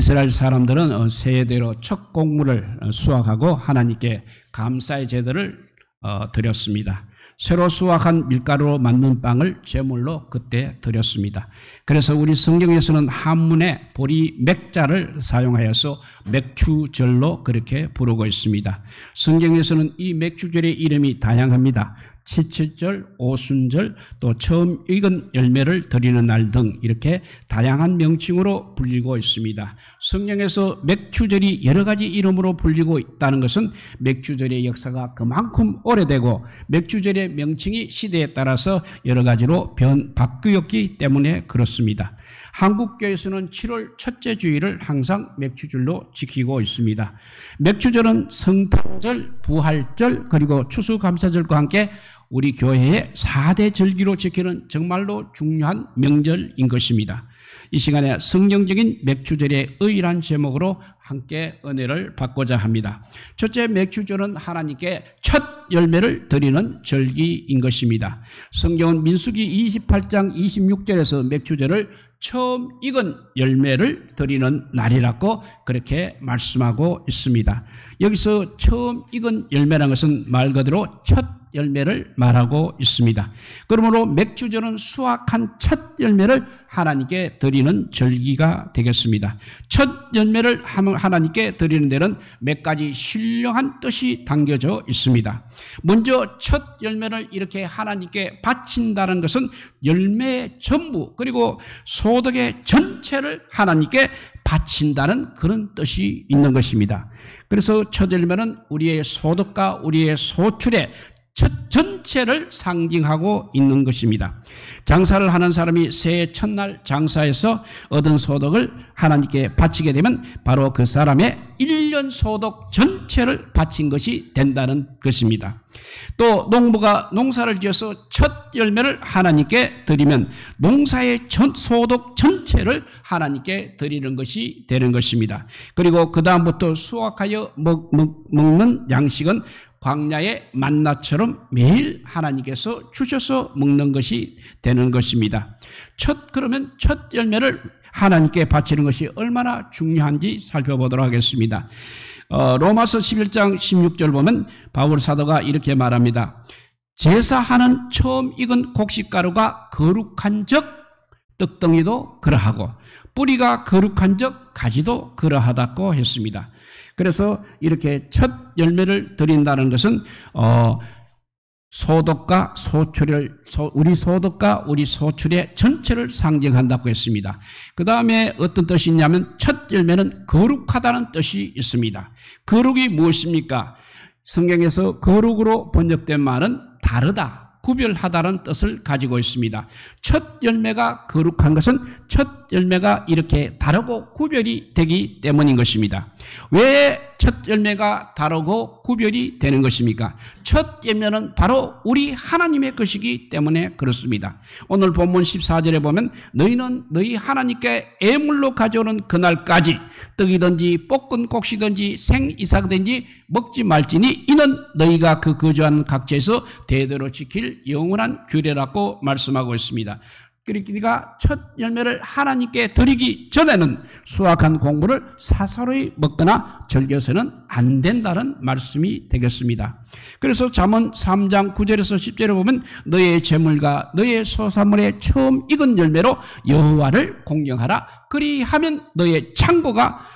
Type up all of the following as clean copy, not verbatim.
이스라엘 사람들은 세대로 첫 곡물을 수확하고 하나님께 감사의 제도를 드렸습니다. 새로 수확한 밀가루로 만든 빵을 제물로 그때 드렸습니다. 그래서 우리 성경에서는 한문에 보리 맥자를 사용하여서 맥추절로 그렇게 부르고 있습니다. 성경에서는 이 맥추절의 이름이 다양합니다. 칠칠절, 오순절, 또 처음 익은 열매를 드리는 날 등 이렇게 다양한 명칭으로 불리고 있습니다. 성경에서 맥추절이 여러 가지 이름으로 불리고 있다는 것은 맥추절의 역사가 그만큼 오래되고 맥추절의 명칭이 시대에 따라서 여러 가지로 바뀌었기 때문에 그렇습니다. 한국교회에서는 7월 첫째 주일을 항상 맥추절로 지키고 있습니다. 맥추절은 성탄절, 부활절, 그리고 추수감사절과 함께 우리 교회의 4대 절기로 지키는 정말로 중요한 명절인 것입니다. 이 시간에 성경적인 맥추절의 의일한 제목으로 함께 은혜를 받고자 합니다. 첫째, 맥추절은 하나님께 첫 열매를 드리는 절기인 것입니다. 성경은 민수기 28장 26절에서 맥추절을 처음 익은 열매를 드리는 날이라고 그렇게 말씀하고 있습니다. 여기서 처음 익은 열매라는 것은 말 그대로 첫 열매를 말하고 있습니다. 그러므로 맥추절은 수확한 첫 열매를 하나님께 드리는 절기가 되겠습니다. 첫 열매를 하나님께 드리는 데는 몇 가지 신령한 뜻이 담겨져 있습니다. 먼저 첫 열매를 이렇게 하나님께 바친다는 것은 열매의 전부 그리고 소득의 전체를 하나님께 바친다는 그런 뜻이 있는 것입니다. 그래서 첫 열매는 우리의 소득과 우리의 소출의 전체를 상징하고 있는 것입니다. 장사를 하는 사람이 새해 첫날 장사해서 얻은 소득을 하나님께 바치게 되면 바로 그 사람의 1년 소득 전체를 바친 것이 된다는 것입니다. 또 농부가 농사를 지어서 첫 열매를 하나님께 드리면 농사의 소득 전체를 하나님께 드리는 것이 되는 것입니다. 그리고 그 다음부터 수확하여 먹는 양식은 광야의 만나처럼 매일 하나님께서 주셔서 먹는 것이 되는 것입니다. 그러면 첫 열매를 하나님께 바치는 것이 얼마나 중요한지 살펴보도록 하겠습니다. 로마서 11장 16절 보면 바울 사도가 이렇게 말합니다. 제사하는 처음 익은 곡식가루가 거룩한 적 떡덩이도 그러하고 뿌리가 거룩한 적 가지도 그러하다고 했습니다. 그래서 이렇게 첫 열매를 드린다는 것은 소득과 소출을 우리 소득과 우리 소출의 전체를 상징한다고 했습니다. 그 다음에 어떤 뜻이 있냐면 첫 열매는 거룩하다는 뜻이 있습니다. 거룩이 무엇입니까? 성경에서 거룩으로 번역된 말은 다르다, 구별하다는 뜻을 가지고 있습니다. 첫 열매가 거룩한 것은 첫 열매가 이렇게 다르고 구별이 되기 때문인 것입니다. 왜 첫 열매가 다르고 구별이 되는 것입니까? 첫 열매는 바로 우리 하나님의 것이기 때문에 그렇습니다. 오늘 본문 14절에 보면 너희는 너희 하나님께 예물로 가져오는 그날까지 떡이든지 볶은 곡식이든지 생이삭이든지 먹지 말지니 이는 너희가 그 거주하는 각지에서 대대로 지킬 영원한 규례라고 말씀하고 있습니다. 그러니까 첫 열매를 하나님께 드리기 전에는 수확한 곡물을 사사로이 먹거나 즐겨서는 안 된다는 말씀이 되겠습니다. 그래서 잠언 3장 9절에서 10절에 보면 너의 재물과 너의 소산물의 처음 익은 열매로 여호와를 공경하라. 그리하면 너희 창고가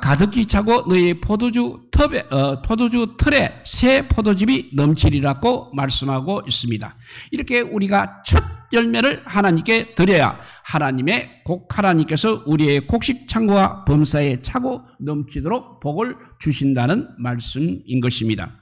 가득히 차고 너희 포도주 틀에 새 포도즙이 넘치리라고 말씀하고 있습니다. 이렇게 우리가 첫 열매를 하나님께 드려야 하나님께서 우리의 곡식 창고와 범사에 차고 넘치도록 복을 주신다는 말씀인 것입니다.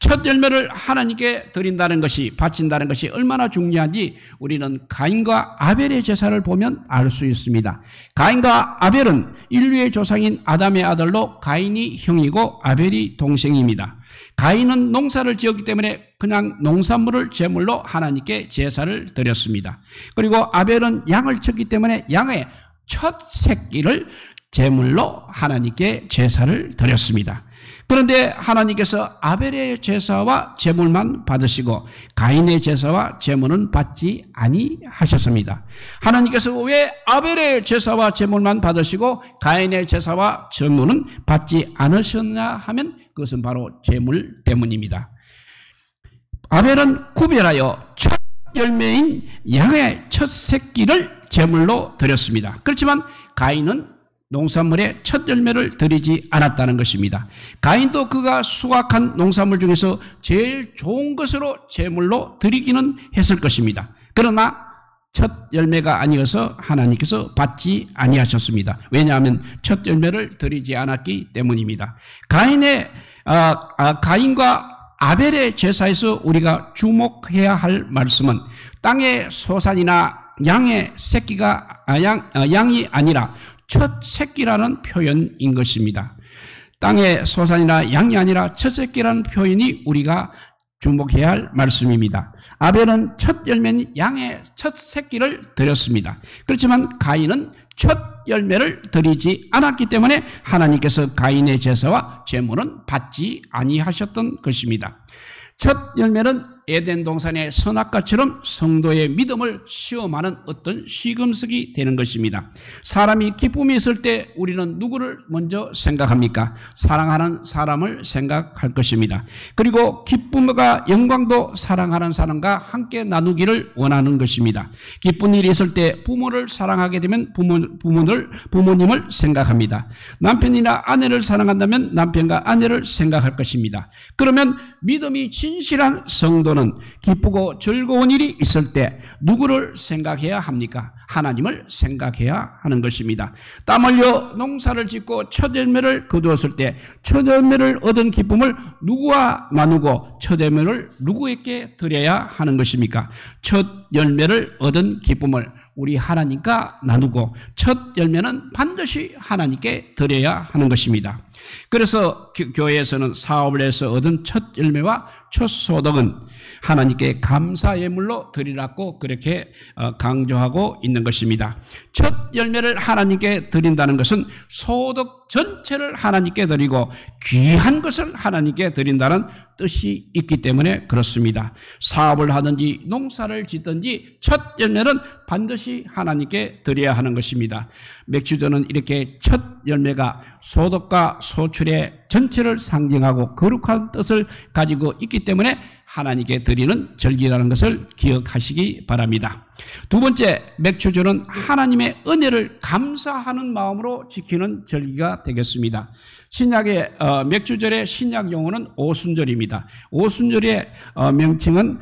첫 열매를 하나님께 드린다는 것이, 바친다는 것이 얼마나 중요한지 우리는 가인과 아벨의 제사를 보면 알 수 있습니다. 가인과 아벨은 인류의 조상인 아담의 아들로 가인이 형이고 아벨이 동생입니다. 가인은 농사를 지었기 때문에 그냥 농산물을 제물로 하나님께 제사를 드렸습니다. 그리고 아벨은 양을 쳤기 때문에 양의 첫 새끼를 제물로 하나님께 제사를 드렸습니다. 그런데 하나님께서 아벨의 제사와 제물만 받으시고 가인의 제사와 제물은 받지 아니하셨습니다. 하나님께서 왜 아벨의 제사와 제물만 받으시고 가인의 제사와 제물은 받지 않으셨냐 하면 그것은 바로 제물 때문입니다. 아벨은 구별하여 첫 열매인 양의 첫 새끼를 제물로 드렸습니다. 그렇지만 가인은 농산물의 첫 열매를 드리지 않았다는 것입니다. 가인도 그가 수확한 농산물 중에서 제일 좋은 것으로 제물로 드리기는 했을 것입니다. 그러나 첫 열매가 아니어서 하나님께서 받지 아니하셨습니다. 왜냐하면 첫 열매를 드리지 않았기 때문입니다. 가인과 아벨의 제사에서 우리가 주목해야 할 말씀은 땅의 소산이나 양의 새끼가 양이 아니라 첫 새끼라는 표현인 것입니다. 땅의 소산이나 양이 아니라 첫 새끼라는 표현이 우리가 주목해야 할 말씀입니다. 아벨은 첫 열매인 양의 첫 새끼를 드렸습니다. 그렇지만 가인은 첫 열매를 드리지 않았기 때문에 하나님께서 가인의 제사와 제물은 받지 아니하셨던 것입니다. 첫 열매는 에덴 동산의 선악과처럼 성도의 믿음을 시험하는 어떤 시금석이 되는 것입니다. 사람이 기쁨이 있을 때 우리는 누구를 먼저 생각합니까? 사랑하는 사람을 생각할 것입니다. 그리고 기쁨과 영광도 사랑하는 사람과 함께 나누기를 원하는 것입니다. 기쁜 일이 있을 때 부모를 사랑하게 되면 부모님을 생각합니다. 남편이나 아내를 사랑한다면 남편과 아내를 생각할 것입니다. 그러면 믿음이 진실한 성도는 기쁘고 즐거운 일이 있을 때 누구를 생각해야 합니까? 하나님을 생각해야 하는 것입니다. 땀 흘려 농사를 짓고 첫 열매를 거두었을 때 첫 열매를 얻은 기쁨을 누구와 나누고 첫 열매를 누구에게 드려야 하는 것입니까? 첫 열매를 얻은 기쁨을 우리 하나님과 나누고 첫 열매는 반드시 하나님께 드려야 하는 것입니다. 그래서 교회에서는 사업을 해서 얻은 첫 열매와 첫 소득은 하나님께 감사 예물로 드리라고 그렇게 강조하고 있는 것입니다. 첫 열매를 하나님께 드린다는 것은 소득 전체를 하나님께 드리고 귀한 것을 하나님께 드린다는 뜻이 있기 때문에 그렇습니다. 사업을 하든지 농사를 짓든지 첫 열매는 반드시 하나님께 드려야 하는 것입니다. 맥주전은 이렇게 첫 열매가 소득과 소출의 전체를 상징하고 거룩한 뜻을 가지고 있기 때문에 하나님께 드리는 절기라는 것을 기억하시기 바랍니다. 두 번째, 맥주절은 하나님의 은혜를 감사하는 마음으로 지키는 절기가 되겠습니다. 신약의 맥주절의 신약 용어는 오순절입니다. 오순절의 명칭은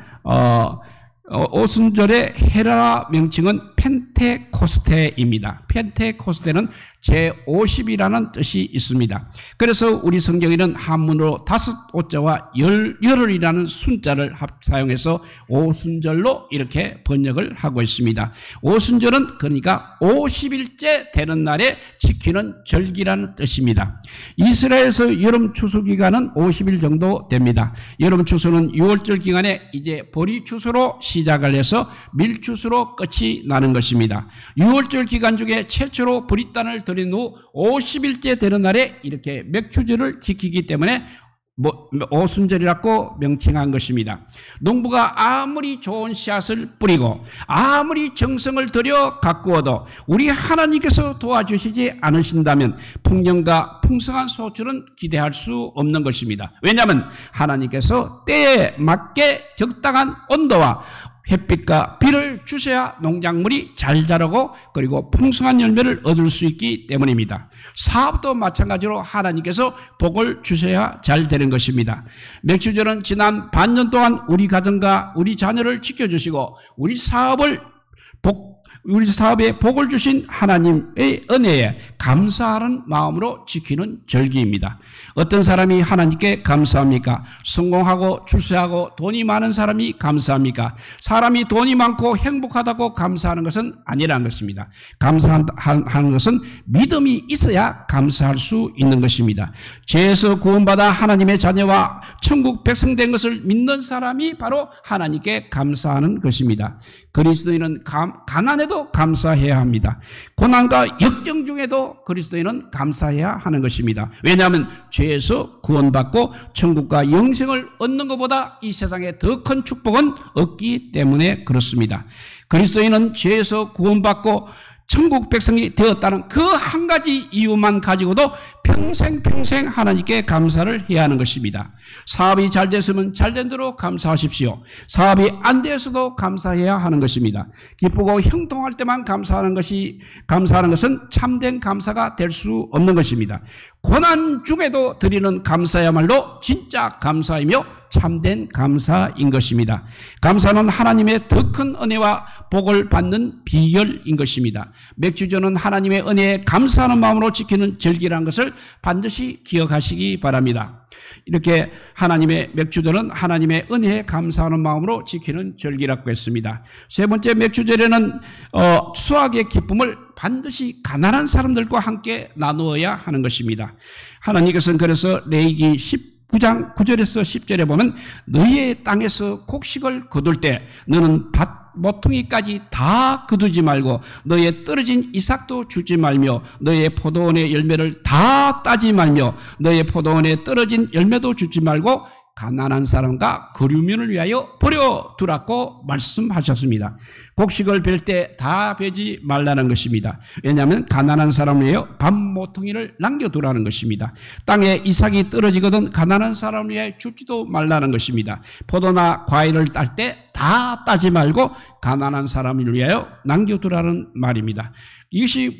오순절의 헤라라 명칭은 펜테코스테입니다. 펜테코스테는 제50이라는 뜻이 있습니다. 그래서 우리 성경에는 한문으로 다섯 오자와 열흘이라는 순자를 사용해서 오순절로 이렇게 번역을 하고 있습니다. 오순절은 그러니까 50일째 되는 날에 지키는 절기라는 뜻입니다. 이스라엘에서 여름 추수 기간은 50일 정도 됩니다. 여름 추수는 6월절 기간에 이제 보리 추수로 시작을 해서 밀 추수로 끝이 나는 것입니다. 6월절 기간 중에 최초로 보리단을 드린 후 50일째 되는 날에 이렇게 맥주절을 지키기 때문에 오순절이라고 명칭한 것입니다. 농부가 아무리 좋은 씨앗을 뿌리고 아무리 정성을 들여 가꾸어도 우리 하나님께서 도와주시지 않으신다면 풍년과 풍성한 소출은 기대할 수 없는 것입니다. 왜냐하면 하나님께서 때에 맞게 적당한 온도와 햇빛과 비를 주셔야 농작물이 잘 자라고 그리고 풍성한 열매를 얻을 수 있기 때문입니다. 사업도 마찬가지로 하나님께서 복을 주셔야 잘 되는 것입니다. 맥주절은 지난 반년 동안 우리 가정과 우리 자녀를 지켜주시고 우리 사업에 복을 주신 하나님의 은혜에 감사하는 마음으로 지키는 절기입니다. 어떤 사람이 하나님께 감사합니까? 성공하고 출세하고 돈이 많은 사람이 감사합니까? 사람이 돈이 많고 행복하다고 감사하는 것은 아니라는 것입니다. 감사하는 것은 믿음이 있어야 감사할 수 있는 것입니다. 죄에서 구원받아 하나님의 자녀와 천국 백성 된 것을 믿는 사람이 바로 하나님께 감사하는 것입니다. 그리스도인은 가난해도 때도 감사해야 합니다. 고난과 역경 중에도 그리스도인은 감사해야 하는 것입니다. 왜냐하면 죄에서 구원받고 천국과 영생을 얻는 것보다 이 세상에 더 큰 축복은 없기 때문에 그렇습니다. 그리스도인은 죄에서 구원받고 천국 백성이 되었다는 그 한 가지 이유만 가지고도 평생 하나님께 감사를 해야 하는 것입니다. 사업이 잘 됐으면 잘된 대로 감사하십시오. 사업이 안 되어서도 감사해야 하는 것입니다. 기쁘고 형통할 때만 감사하는 것은 참된 감사가 될 수 없는 것입니다. 고난 중에도 드리는 감사야말로 진짜 감사이며 참된 감사인 것입니다. 감사는 하나님의 더 큰 은혜와 복을 받는 비결인 것입니다. 맥주전은 하나님의 은혜에 감사하는 마음으로 지키는 절기라는 것을 반드시 기억하시기 바랍니다. 이렇게 하나님의 맥주절은 하나님의 은혜에 감사하는 마음으로 지키는 절기라고 했습니다. 세 번째 맥주절에는 수확의 기쁨을 반드시 가난한 사람들과 함께 나누어야 하는 것입니다. 하나님께서는 그래서 레위기 19장 9절에서 10절에 보면 너희의 땅에서 곡식을 거둘 때 너는 밭 모퉁이까지 다 거두지 말고 너의 떨어진 이삭도 주지 말며 너의 포도원의 열매를 다 따지 말며 너의 포도원에 떨어진 열매도 주지 말고 가난한 사람과 거류민을 위하여 버려두라고 말씀하셨습니다. 곡식을 벨 때 다 베지 말라는 것입니다. 왜냐하면 가난한 사람을 위하여 밥 모퉁이를 남겨두라는 것입니다. 땅에 이삭이 떨어지거든 가난한 사람을 위하여 주지도 말라는 것입니다. 포도나 과일을 딸 때 다 따지 말고 가난한 사람을 위하여 남겨두라는 말입니다. 이것이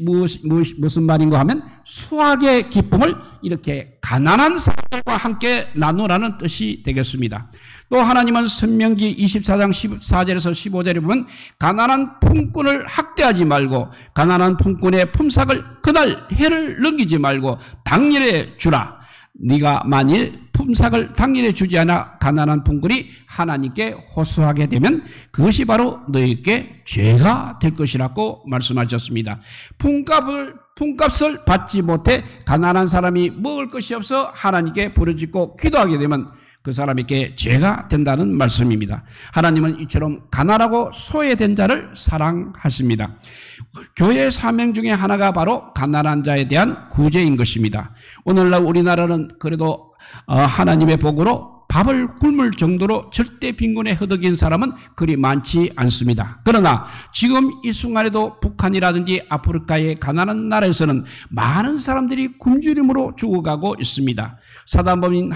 무슨 말인가 하면 수확의 기쁨을 이렇게 가난한 사람과 함께 나누라는 뜻이 되겠습니다. 또 하나님은申命記 24장 14절에서 15절에 보면 가난한 품꾼을 학대하지 말고 가난한 품꾼의 품삯을 그날 해를 넘기지 말고 당일에 주라. 네가 만일 품삯을 당일에 주지 않아 가난한 품꾼이 하나님께 호소하게 되면 그것이 바로 너희에게 죄가 될 것이라고 말씀하셨습니다. 품값을 받지 못해 가난한 사람이 먹을 것이 없어 하나님께 부르짖고 기도하게 되면 그 사람에게 죄가 된다는 말씀입니다. 하나님은 이처럼 가난하고 소외된 자를 사랑하십니다. 교회의 사명 중에 하나가 바로 가난한 자에 대한 구제인 것입니다. 오늘날 우리나라는 그래도 하나님의 복으로 밥을 굶을 정도로 절대 빈곤에 허덕인 사람은 그리 많지 않습니다. 그러나 지금 이 순간에도 북한이라든지 아프리카의 가난한 나라에서는 많은 사람들이 굶주림으로 죽어가고 있습니다. 사단법인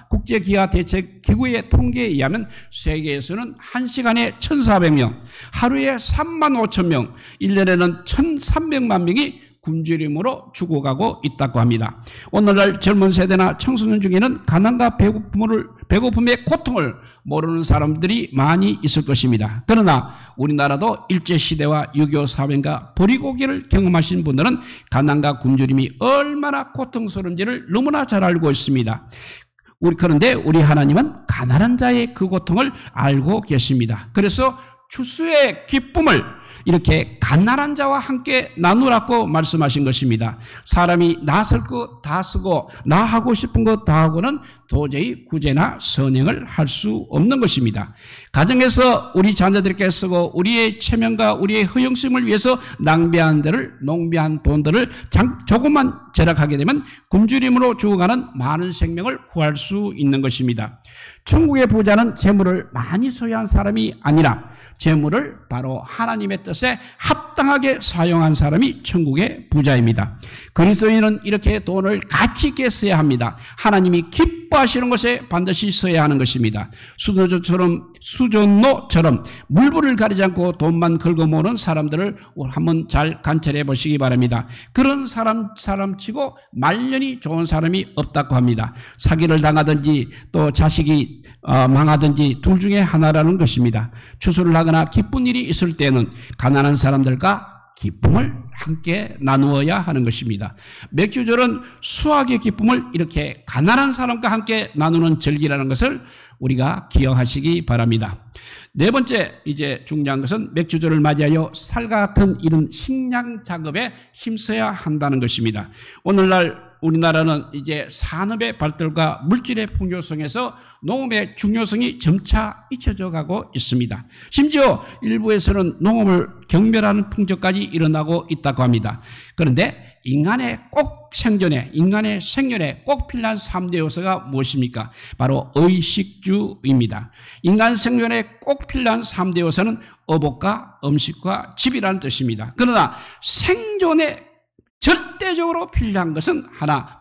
국제기아대책기구의 통계에 의하면 세계에서는 1시간에 1,400명, 하루에 35,000명, 1년에는 1,300만 명이 굶주림으로 죽어가고 있다고 합니다. 오늘날 젊은 세대나 청소년 중에는 가난과 배고픔의 고통을 모르는 사람들이 많이 있을 것입니다. 그러나 우리나라도 일제시대와 6.25 사변과 보리고기를 경험하신 분들은 가난과 굶주림이 얼마나 고통스러운지를 너무나 잘 알고 있습니다. 그런데 우리 하나님은 가난한 자의 그 고통을 알고 계십니다. 그래서 추수의 기쁨을 이렇게 가난한 자와 함께 나누라고 말씀하신 것입니다. 사람이 나 쓸 거 다 쓰고 나 하고 싶은 거 다 하고는 도저히 구제나 선행을 할 수 없는 것입니다. 가정에서 우리 자녀들에게 쓰고 우리의 체면과 우리의 허영심을 위해서 낭비한 농비한 돈들을 조금만 절약하게 되면 굶주림으로 죽어가는 많은 생명을 구할 수 있는 것입니다. 천국의 부자는 재물을 많이 소유한 사람이 아니라 재물을 바로 하나님의 뜻에 합당하게 사용한 사람이 천국의 부자입니다. 그리스도인은 이렇게 돈을 가치 있게 써야 합니다. 하나님이 기뻐하시는 것에 반드시 써야 하는 것입니다. 수전노처럼 물불을 가리지 않고 돈만 긁어모으는 사람들을 한번 잘 관찰해 보시기 바랍니다. 그런 사람치고 말년이 좋은 사람이 없다고 합니다. 사기를 당하든지 또 자식이 망하든지 둘 중에 하나라는 것입니다. 추수를 하거나 기쁜 일이 있을 때는 가난한 사람들과 기쁨을 함께 나누어야 하는 것입니다. 맥주절은 수확의 기쁨을 이렇게 가난한 사람과 함께 나누는 절기라는 것을 우리가 기억하시기 바랍니다. 네 번째 이제 중요한 것은 맥주절을 맞이하여 살과 같은 이런 식량 작업에 힘써야 한다는 것입니다. 오늘날 우리나라는 이제 산업의 발달과 물질의 풍요성에서 농업의 중요성이 점차 잊혀져 가고 있습니다. 심지어 일부에서는 농업을 경멸하는 풍조까지 일어나고 있다고 합니다. 그런데 인간의 생존에 꼭 필요한 3대 요소가 무엇입니까? 바로 의식주입니다. 인간 생존에 꼭 필요한 3대 요소는 어복과 음식과 집이라는 뜻입니다. 그러나 생존에 절대적으로 필요한 것은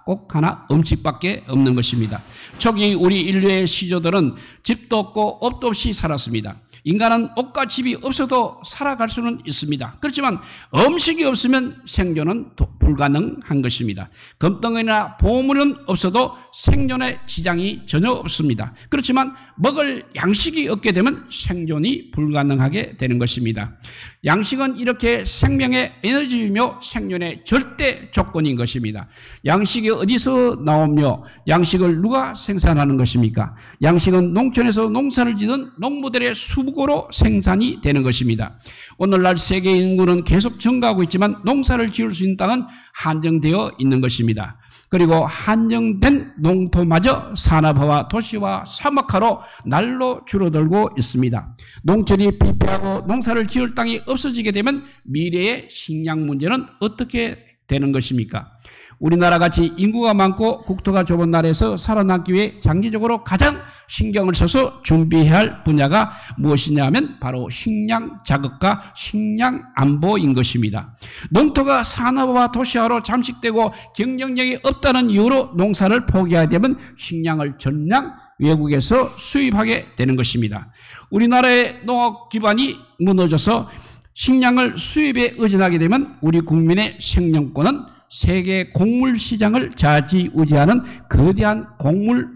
꼭 하나 음식밖에 없는 것입니다. 초기 우리 인류의 시조들은 집도 없고 업도 없이 살았습니다. 인간은 옷과 집이 없어도 살아갈 수는 있습니다. 그렇지만 음식이 없으면 생존은 불가능한 것입니다. 금덩이나 보물은 없어도 생존에 지장이 전혀 없습니다. 그렇지만 먹을 양식이 없게 되면 생존이 불가능하게 되는 것입니다. 양식은 이렇게 생명의 에너지이며 생존의 절대 조건인 것입니다. 양식이 어디서 나오며 양식을 누가 생산하는 것입니까? 양식은 농촌에서 농사를 짓는 농부들의 수고로 생산이 되는 것입니다. 오늘날 세계 인구는 계속 증가하고 있지만 농사를 지을 수 있는 땅은 한정되어 있는 것입니다. 그리고 한정된 농토마저 산업화와 도시화, 사막화로 날로 줄어들고 있습니다. 농촌이 피폐하고 농사를 지을 땅이 없어지게 되면 미래의 식량 문제는 어떻게 되는 것입니까? 우리나라 같이 인구가 많고 국토가 좁은 나라에서 살아남기 위해 장기적으로 가장 신경을 써서 준비해야 할 분야가 무엇이냐 하면 바로 식량 자급과 식량 안보인 것입니다. 농토가 산업화 도시화로 잠식되고 경쟁력이 없다는 이유로 농사를 포기하게 되면 식량을 전량 외국에서 수입하게 되는 것입니다. 우리나라의 농업 기반이 무너져서 식량을 수입에 의존하게 되면 우리 국민의 생존권은 세계 곡물 시장을 좌지우지하는 거대한 곡물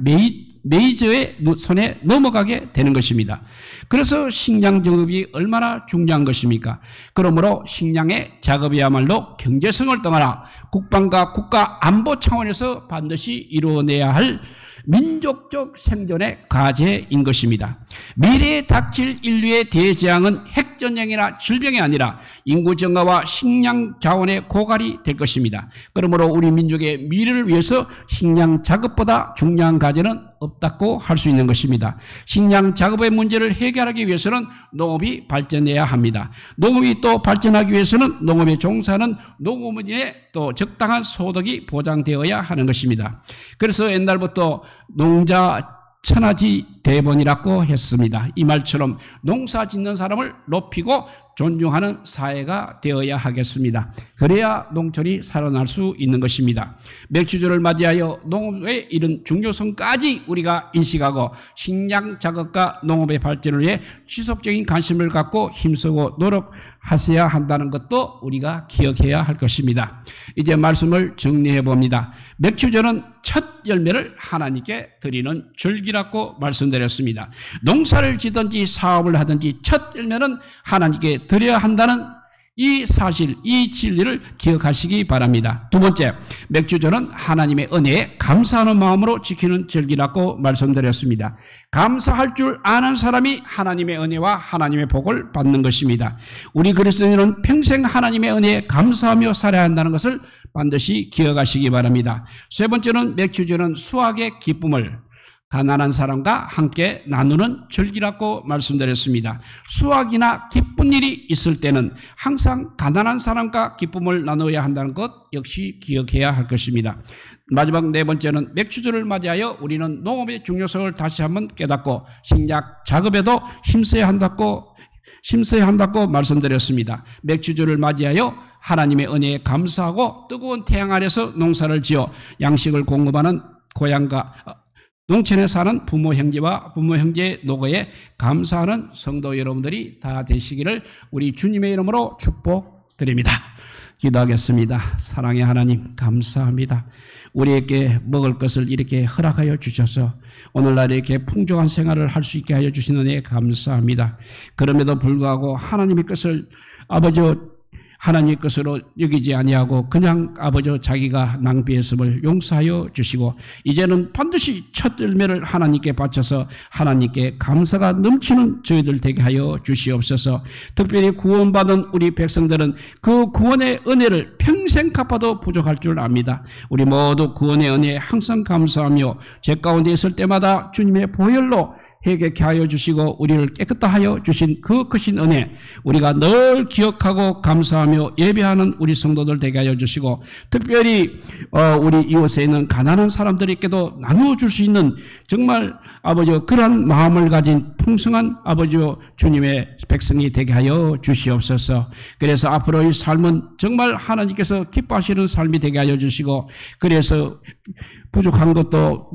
메이저의 손에 넘어가게 되는 것입니다. 그래서 식량 작업이 얼마나 중요한 것입니까? 그러므로 식량의 작업이야말로 경제성을 떠나라 국방과 국가 안보 차원에서 반드시 이루어내야 할 민족적 생존의 과제인 것입니다. 미래에 닥칠 인류의 대재앙은 핵전쟁이나 질병이 아니라 인구 증가와 식량 자원의 고갈이 될 것입니다. 그러므로 우리 민족의 미래를 위해서 식량 작업보다 중요한 과제는 없다고 할 수 있는 것입니다. 식량 작업의 문제를 해결하기 위해서는 농업이 발전해야 합니다. 농업이 또 발전하기 위해서는 농업에 종사하는 농업인의 또 적당한 소득이 보장되어야 하는 것입니다. 그래서 옛날부터 농자 천하지 대본이라고 했습니다. 이 말처럼 농사 짓는 사람을 높이고 존중하는 사회가 되어야 하겠습니다. 그래야 농촌이 살아날 수 있는 것입니다. 맥주절을 맞이하여 농업의 이런 중요성까지 우리가 인식하고 식량 작업과 농업의 발전을 위해 지속적인 관심을 갖고 힘쓰고 노력하셔야 한다는 것도 우리가 기억해야 할 것입니다. 이제 말씀을 정리해 봅니다. 맥주절은 첫 열매를 하나님께 드리는 절기라고 말씀드렸습니다. 농사를 짓든지 사업을 하든지 첫 열매는 하나님께 드려야 한다는 이 사실, 이 진리를 기억하시기 바랍니다. 두 번째, 맥주절은 하나님의 은혜에 감사하는 마음으로 지키는 절기라고 말씀드렸습니다. 감사할 줄 아는 사람이 하나님의 은혜와 하나님의 복을 받는 것입니다. 우리 그리스도인은 평생 하나님의 은혜에 감사하며 살아야 한다는 것을 반드시 기억하시기 바랍니다. 세 번째는 맥주절은 수확의 기쁨을 가난한 사람과 함께 나누는 절기라고 말씀드렸습니다. 수확이나 기쁜 일이 있을 때는 항상 가난한 사람과 기쁨을 나눠야 한다는 것 역시 기억해야 할 것입니다. 마지막 네 번째는 맥주절을 맞이하여 우리는 농업의 중요성을 다시 한번 깨닫고 식량 작업에도 힘써야 한다고 말씀드렸습니다. 맥주절을 맞이하여 하나님의 은혜에 감사하고 뜨거운 태양 아래서 농사를 지어 양식을 공급하는 고향과 농촌에 사는 부모 형제와 부모 형제의 노고에 감사하는 성도 여러분들이 다 되시기를 우리 주님의 이름으로 축복드립니다. 기도하겠습니다. 사랑의 하나님 감사합니다. 우리에게 먹을 것을 이렇게 허락하여 주셔서 오늘날 이렇게 풍족한 생활을 할 수 있게 하여 주시는 은혜에 감사합니다. 그럼에도 불구하고 하나님의 것을 하나님의 것으로 여기지 아니하고 그냥 아버지 자기가 낭비했음을 용서하여 주시고 이제는 반드시 첫 열매를 하나님께 바쳐서 하나님께 감사가 넘치는 저희들 되게 하여 주시옵소서. 특별히 구원받은 우리 백성들은 그 구원의 은혜를 평생 갚아도 부족할 줄 압니다. 우리 모두 구원의 은혜에 항상 감사하며 제 가운데 있을 때마다 주님의 보혈로 회개케 하여 주시고 우리를 깨끗하 하여 주신 그 크신 은혜 우리가 늘 기억하고 감사하며 예배하는 우리 성도들 되게 하여 주시고 특별히 우리 이웃에 있는 가난한 사람들에게도 나누어 줄 수 있는 정말 아버지 그러한 마음을 가진 풍성한 아버지 주님의 백성이 되게 하여 주시옵소서. 그래서 앞으로 이 삶은 정말 하나님께서 기뻐하시는 삶이 되게 하여 주시고 그래서 부족한 것도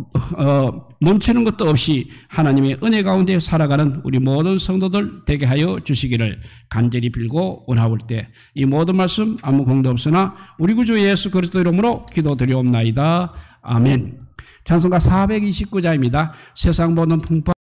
넘치는 것도 없이 하나님의 은혜 가운데 살아가는 우리 모든 성도들 되게 하여 주시기를 간절히 빌고 원하올 때 이 모든 말씀 아무 공도 없으나 우리 구주 예수 그리스도 이름으로 기도드리옵나이다. 아멘. 찬송가 429자입니다. 세상 보는 풍파